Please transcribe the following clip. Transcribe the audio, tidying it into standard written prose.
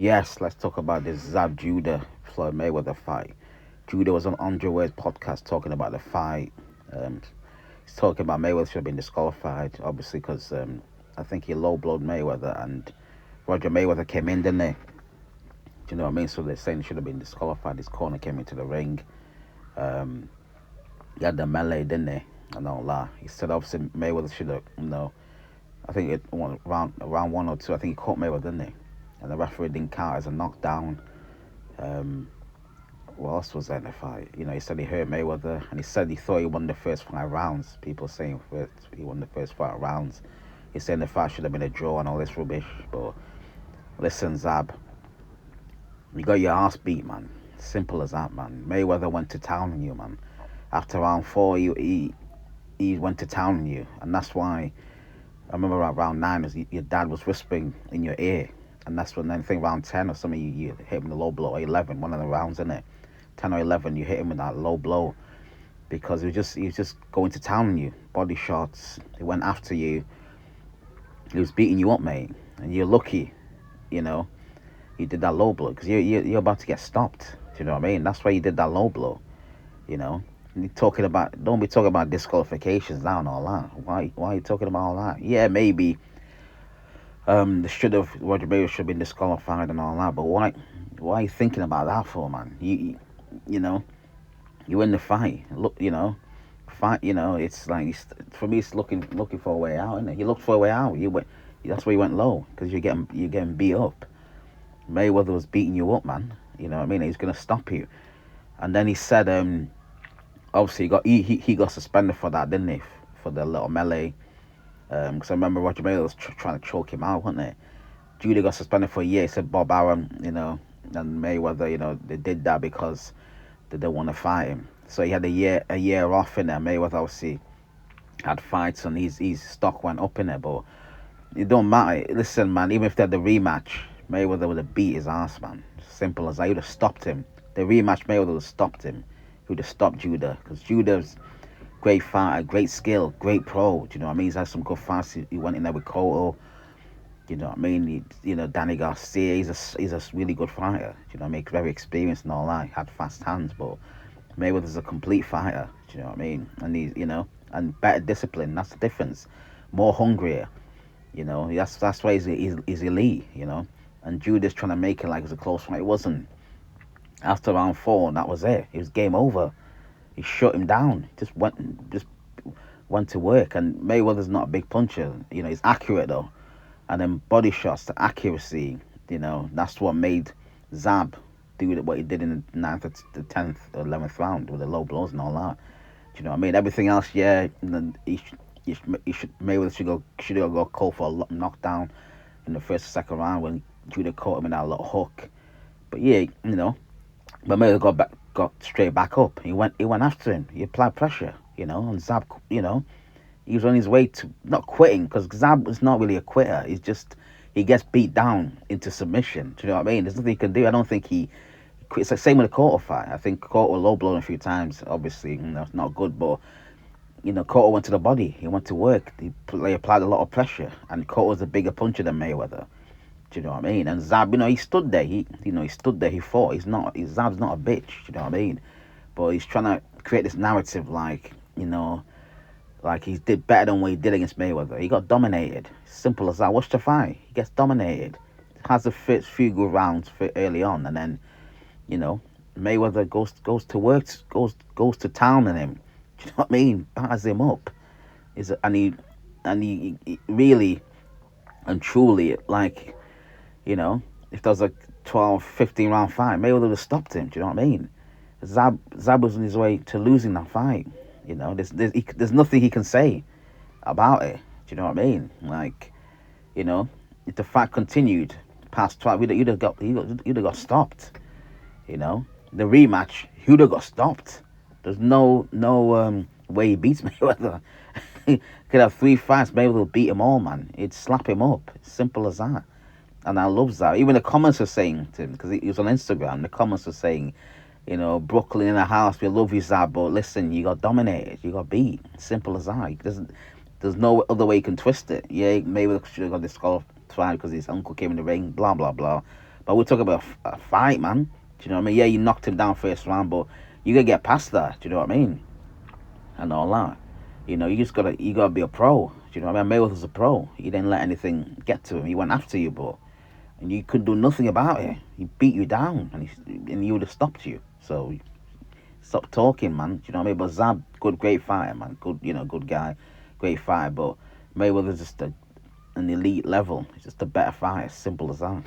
Yes, let's talk about this Zab Judah Floyd Mayweather fight. Judah was on Andre Wade's podcast talking about the fight. Um, he's talking about Mayweather should have been disqualified, obviously, because I think he low blowed Mayweather and Roger Mayweather came in, didn't he? Do you know what I mean? So they're saying he should have been disqualified. His corner came into the ring. Um, he had the melee, didn't he? And all that. He said obviously Mayweather should have, I think round one or two, I think he caught Mayweather, didn't he? And the referee didn't count as a knockdown. Um, what else was there in the fight? He said he hurt Mayweather, and he said he thought he won the first 5 rounds. People saying he won the first 5 rounds. He's saying the fight should have been a draw and all this rubbish. But listen, Zab, you got your ass beat, man. Simple as that, man. Mayweather went to town on you, man. After round four, he went to town on you, and that's why I remember at round nine, your dad was whispering in your ear, and that's when then I think round 10 or something you hit him with a low blow, or 11, one of the rounds, in it, 10 or 11, you hit him with that low blow because he was just going to town on you, body shots. He went after you. He was beating you up, mate, and you're lucky, you know, he did that low blow because you're about to get stopped. Do you know what I mean? That's why you did that low blow. You know, don't be talking about disqualifications now and all that. Why are you talking about all that? Yeah, maybe they should have Roger Mayer should have been disqualified and all that. But why are you thinking about that for, man? You know you win the fight. Look, fight. It's like for me, it's looking for a way out. Isn't it? You looked for a way out. You went. That's why you went low because you're getting beat up. Mayweather was beating you up, man. You know what I mean? He's gonna stop you. And then he said, obviously he got suspended for that, didn't he? For the little melee. Because I remember Roger Mayer was trying to choke him out, wasn't it? Judy got suspended for a year. He said Bob Arum, and Mayweather, they did that because they didn't want to fight him. So he had a year off in there. Mayweather obviously had fights and his stock went up in there, but it don't matter. Listen, man, even if they had the rematch, Mayweather would have beat his ass, man. Simple as that. He would have stopped him. The rematch, Mayweather would have stopped him. He would have stopped Judah because Judah's great fighter, great skill, great pro. Do you know what I mean? He's had some good fights. He went in there with Cotto. You know what I mean? Danny Garcia. He's a really good fighter. Do you know what I mean? Very experienced and all that. He had fast hands, but Mayweather's a complete fighter. Do you know what I mean? And and better discipline. That's the difference. More hungrier. That's why he's elite. And Judah's trying to make it like it was a close fight. It wasn't. After round four, that was it. It was game over. He shut him down. Just went to work. And Mayweather's not a big puncher. He's accurate though. And then body shots, the accuracy. That's what made Zab do what he did in the ninth, the 10th, 11th round with the low blows and all that. Do you know what I mean? Everything else, yeah. And then Mayweather should go call for a knockdown in the first or second round when Judah caught him in that little hook. But yeah, but Mayweather got straight back up. He went after him. He applied pressure, and Zab, he was on his way to not quitting because Zab is not really a quitter. He's just he gets beat down into submission. Do you know what I mean? There's nothing he can do. I don't think he quits. It's the same with the Cotto fight. I think Cotto low blown a few times. Obviously, it's not good, but Cotto went to the body. He went to work. He applied a lot of pressure, and Cotto's a bigger puncher than Mayweather. Do you know what I mean? And Zab, he stood there. He stood there. He fought. Zab's not a bitch. Do you know what I mean? But he's trying to create this narrative like he did better than what he did against Mayweather. He got dominated. Simple as that. Watch the fight. He gets dominated. Has the first few good rounds early on, and then Mayweather goes to work, goes to town on him. Do you know what I mean? Batters him up. And he really and truly if there was a 12, 15 round fight, Mayweather would have stopped him. Do you know what I mean? Zab was on his way to losing that fight. There's nothing he can say about it. Do you know what I mean? If the fight continued past 12, you'd have got stopped. The rematch, you'd have got stopped. There's no way he beats Mayweather. He could have 3 fights, Mayweather will beat him all, man. He'd slap him up. It's simple as that. And I love that. Even the comments are saying to him, because he was on Instagram, the comments are saying, Brooklyn in the house, we love you, Zab, but listen, you got dominated, you got beat. Simple as that. There's no other way you can twist it. Yeah, maybe they should have got disqualified because his uncle came in the ring, blah, blah, blah. But we're talking about a fight, man. Do you know what I mean? Yeah, you knocked him down first round, but you gotta get past that. Do you know what I mean? And all that. You gotta be a pro. Do you know what I mean? Mayweather's a pro. He didn't let anything get to him. He went after you, but and you could do nothing about it. He beat you down, and he would have stopped you. So stop talking, man. Do you know what I mean? But Zab, great fighter, man. Good guy, great fighter. But Mayweather's just an elite level. He's just a better fighter. Simple as that.